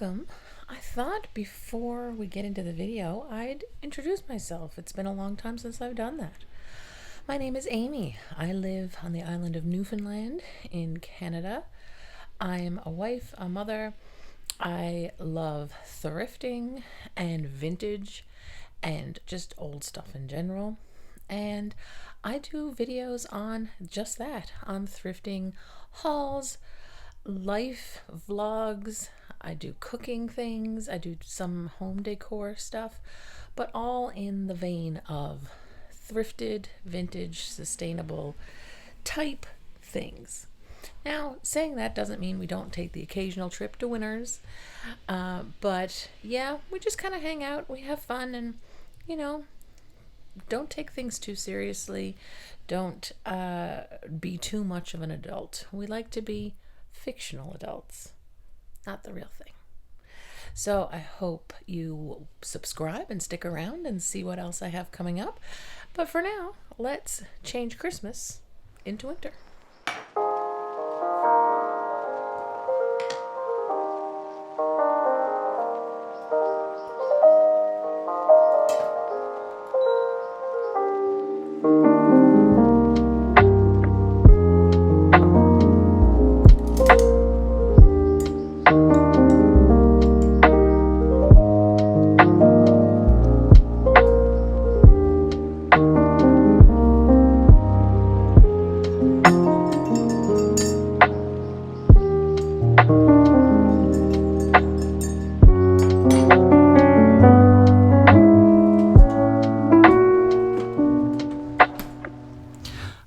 Welcome. I thought before we get into the video, I'd introduce myself. It's been a long time since I've done that. My name is Amy. I live on the island of Newfoundland in Canada. I am a wife, a mother. I love thrifting and vintage and just old stuff in general. And I do videos on just that, on thrifting hauls, life vlogs. I do cooking things. I do some home decor stuff, but all in the vein of thrifted, vintage, sustainable type things. Now, saying that doesn't mean we don't take the occasional trip to Winners, but yeah, we just kind of hang out, we have fun, and don't take things too seriously. Don't be too much of an adult. We like to be fictional adults, not the real thing. So I hope you subscribe and stick around and see what else I have coming up. But for now, let's change Christmas into winter.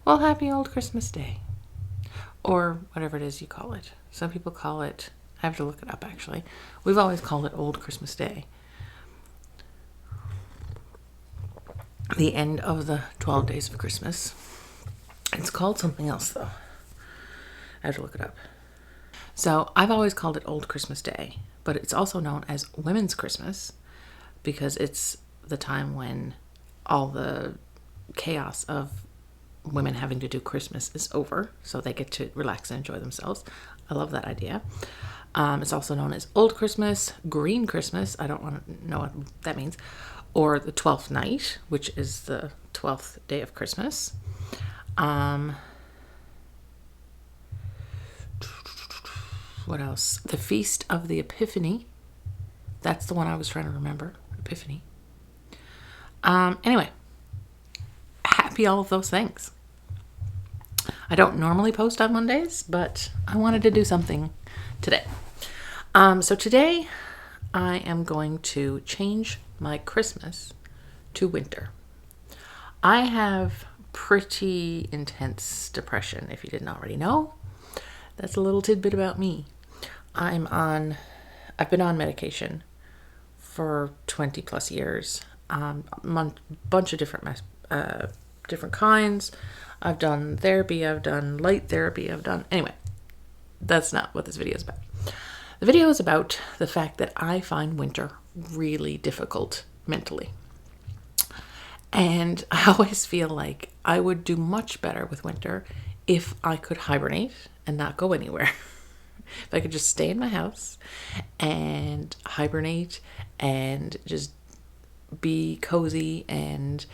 Well, happy old Christmas Day, or whatever it is you call it. Some people call it, I have to look it up actually. We've always called it Old Christmas Day. The end of the 12 days of Christmas. It's called something else though. I have to look it up. So I've always called it Old Christmas Day, but it's also known as Women's Christmas because it's the time when all the chaos of women having to do Christmas is over, so they get to relax and enjoy themselves. I love that idea. It's also known as Old Christmas, Green Christmas, I don't want to know what that means, or the 12th night, which is the 12th day of Christmas. What else? The Feast of the Epiphany. That's the one I was trying to remember. Epiphany. Anyway, happy all of those things. I don't normally post on Mondays, but I wanted to do something today. So today I am going to change my Christmas to winter. I have pretty intense depression, if you didn't already know. That's a little tidbit about me. I've been on medication for 20 plus years. Bunch of different kinds. I've done therapy, I've done light therapy, anyway, that's not what this video is about. The video is about the fact that I find winter really difficult mentally. And I always feel like I would do much better with winter if I could hibernate and not go anywhere. If I could just stay in my house and hibernate and just be cozy and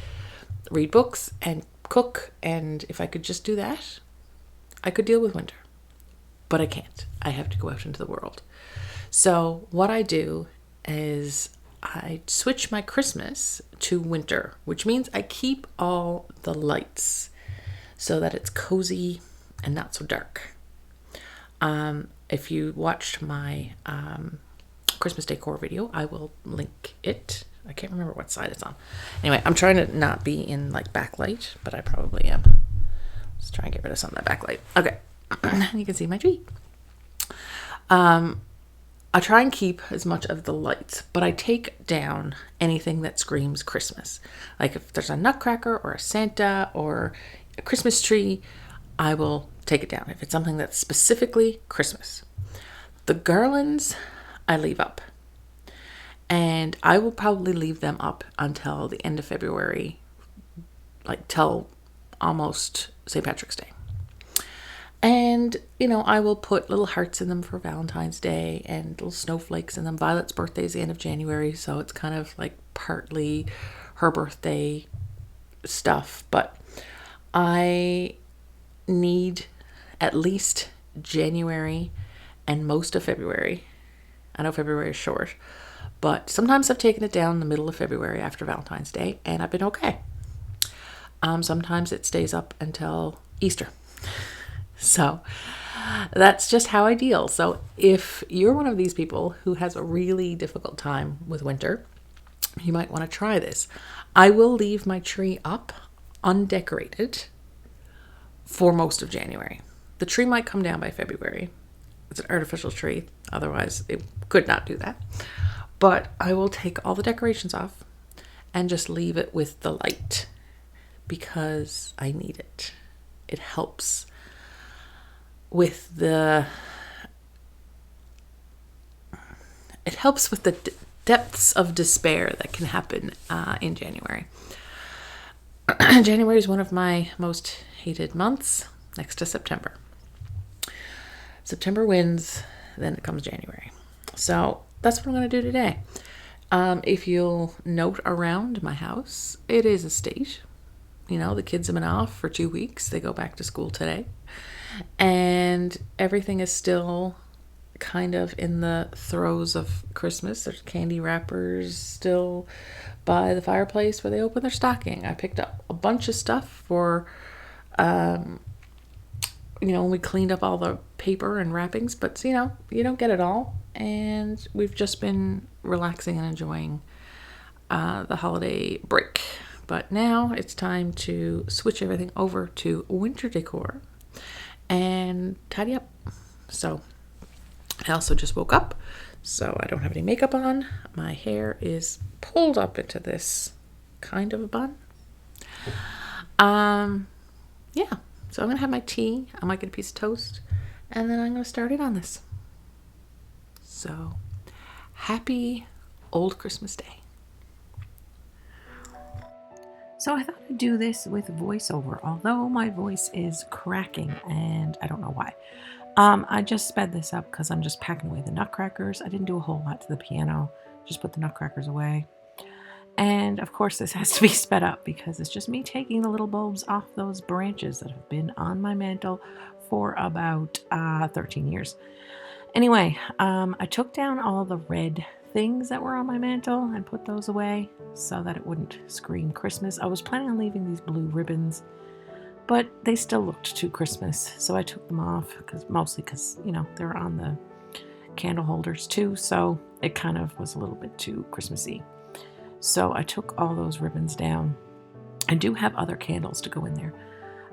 read books and cook, and if I could just do that, I could deal with winter. But I can't. I have to go out into the world. So what I do is I switch my Christmas to winter, which means I keep all the lights so that it's cozy and not so dark. If you watched my Christmas decor video, I will link it. I can't remember what side it's on. Anyway, I'm trying to not be in like backlight, but I probably am. Let's try and get rid of some of that backlight. Okay. You can see my tree. I try and keep as much of the lights, but I take down anything that screams Christmas. Like if there's a nutcracker or a Santa or a Christmas tree, I will take it down. If it's something that's specifically Christmas. The garlands, I leave up. And I will probably leave them up until the end of February, like till almost St. Patrick's Day. And, I will put little hearts in them for Valentine's Day and little snowflakes in them. Violet's birthday is the end of January, so it's kind of like partly her birthday stuff. But I need at least January and most of February. I know February is short, but sometimes I've taken it down in the middle of February after Valentine's Day, and I've been okay. Sometimes it stays up until Easter. So that's just how I deal. So if you're one of these people who has a really difficult time with winter, you might want to try this. I will leave my tree up undecorated for most of January. The tree might come down by February. It's an artificial tree. Otherwise, it could not do that. But I will take all the decorations off and just leave it with the light because I need it. It helps with the depths of despair that can happen in January. January is one of my most hated months, next to September. September wins, then it comes January. So that's what I'm going to do today. If you'll note around my house, it is a state. The kids have been off for 2 weeks. They go back to school today. And everything is still kind of in the throes of Christmas. There's candy wrappers still by the fireplace where they open their stocking. I picked up a bunch of stuff for, when we cleaned up all the paper and wrappings. But, you don't get it all. And we've just been relaxing and enjoying the holiday break. But now it's time to switch everything over to winter decor and tidy up. So I also just woke up, so I don't have any makeup on. My hair is pulled up into this kind of a bun. Yeah, so I'm going to have my tea. I might get a piece of toast, and then I'm going to start in on this. So happy old Christmas Day. So I thought I'd do this with voiceover, although my voice is cracking and I don't know why. I just sped this up because I'm just packing away the nutcrackers. I didn't do a whole lot to the piano, just put the nutcrackers away. And of course this has to be sped up because it's just me taking the little bulbs off those branches that have been on my mantle for about 13 years. Anyway, I took down all the red things that were on my mantle and put those away so that it wouldn't scream Christmas. I was planning on leaving these blue ribbons, but they still looked too Christmas, so I took them off mostly because they're on the candle holders too, so it kind of was a little bit too Christmassy. So I took all those ribbons down. I do have other candles to go in there,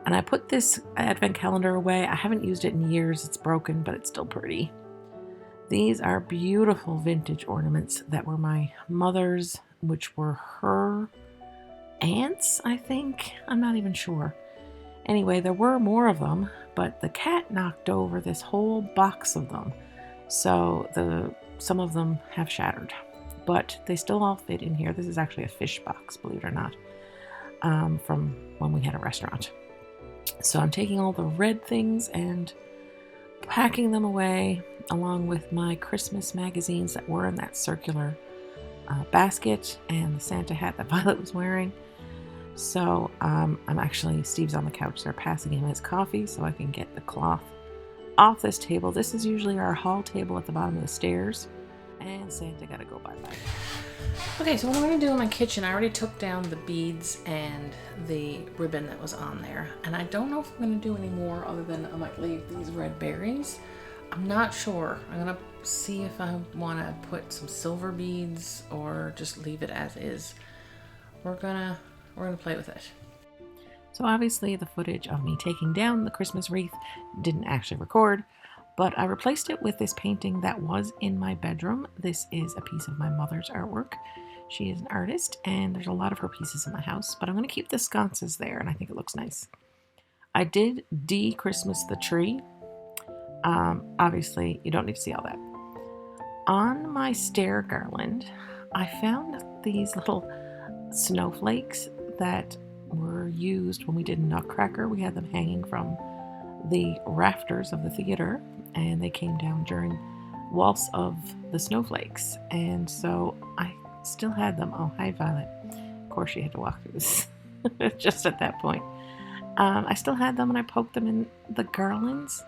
and I put this advent calendar away. I haven't used it in years. It's broken, but it's still pretty. These are beautiful vintage ornaments that were my mother's, which were her aunts, I think. I'm not even sure. Anyway, there were more of them, but the cat knocked over this whole box of them. So some of them have shattered, but they still all fit in here. This is actually a fish box, believe it or not, from when we had a restaurant. So I'm taking all the red things and packing them away, along with my Christmas magazines that were in that circular basket and the Santa hat that Violet was wearing. So Steve's on the couch there passing him his coffee so I can get the cloth off this table. This is usually our hall table at the bottom of the stairs, and Santa got to go bye-bye. Okay, so what I'm going to do in my kitchen, I already took down the beads and the ribbon that was on there, and I don't know if I'm going to do any more other than I might leave these red berries. I'm not sure. I'm going to see if I want to put some silver beads or just leave it as is. We're gonna play with it. So obviously the footage of me taking down the Christmas wreath didn't actually record, but I replaced it with this painting that was in my bedroom. This is a piece of my mother's artwork. She is an artist, and there's a lot of her pieces in my house, but I'm going to keep the sconces there, and I think it looks nice. I did de-Christmas the tree. Obviously, you don't need to see all that. On my stair garland, I found these little snowflakes that were used when we did Nutcracker. We had them hanging from the rafters of the theater, and they came down during Waltz of the Snowflakes, and so I still had them. Oh, hi, Violet. Of course, she had to walk through this just at that point. I still had them, and I poked them in the garlands.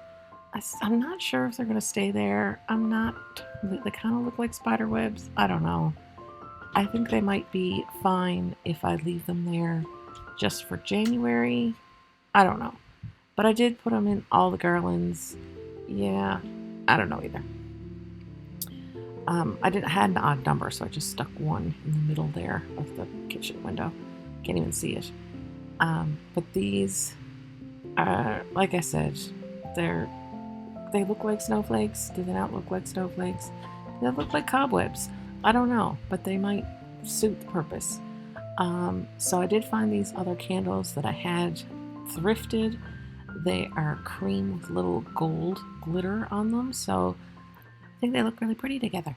I'm not sure if they're going to stay there. I'm not. They kind of look like spider webs. I don't know. I think they might be fine if I leave them there just for January. I don't know. But I did put them in all the garlands. Yeah, I don't know either. I had an odd number, so I just stuck one in the middle there of the kitchen window. Can't even see it. But these are, like I said, they look like snowflakes. Do they not look like snowflakes? They look like cobwebs. I don't know, but they might suit the purpose. So I did find these other candles that I had thrifted. They are cream with little gold glitter on them, so I think they look really pretty together.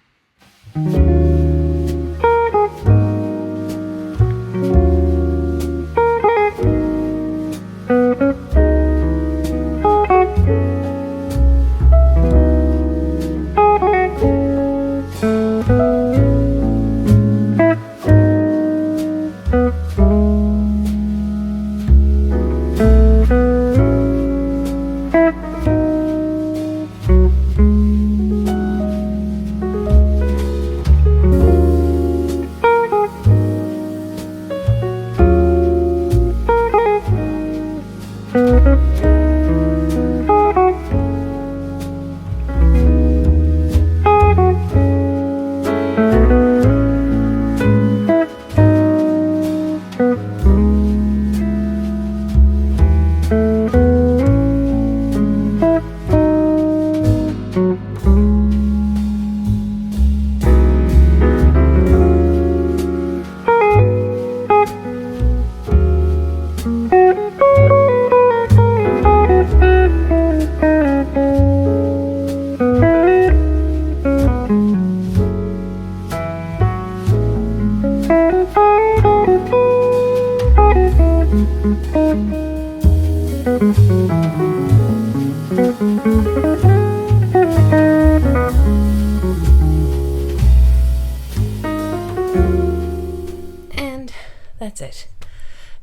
And that's it.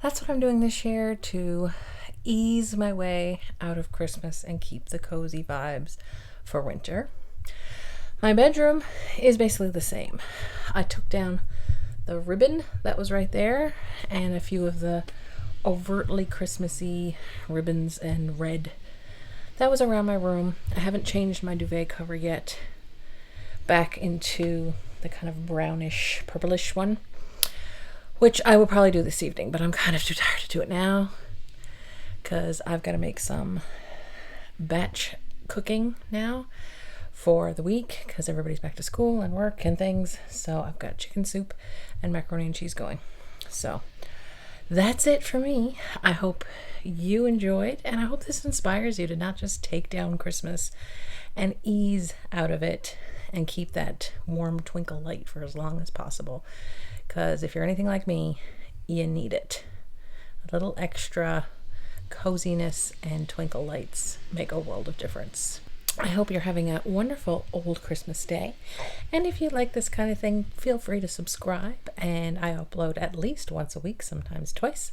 That's what I'm doing this year to ease my way out of Christmas and keep the cozy vibes for winter. My bedroom is basically the same. I took down the ribbon that was right there and a few of the overtly Christmassy ribbons and red that was around my room. I haven't changed my duvet cover yet back into the kind of brownish purplish one, which I will probably do this evening, but I'm kind of too tired to do it now because I've got to make some batch cooking now for the week because everybody's back to school and work and things. So I've got chicken soup and macaroni and cheese going. So that's it for me. I hope you enjoyed, and I hope this inspires you to not just take down Christmas and ease out of it and keep that warm twinkle light for as long as possible. Because if you're anything like me, you need it. A little extra coziness and twinkle lights make a world of difference. I hope you're having a wonderful old Christmas day. And if you like this kind of thing, feel free to subscribe. And I upload at least once a week, sometimes twice.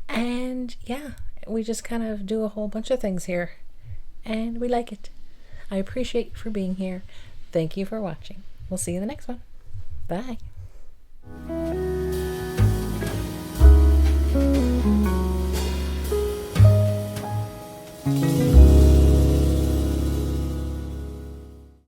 And yeah, we just kind of do a whole bunch of things here. And we like it. I appreciate you for being here. Thank you for watching. We'll see you in the next one. Bye.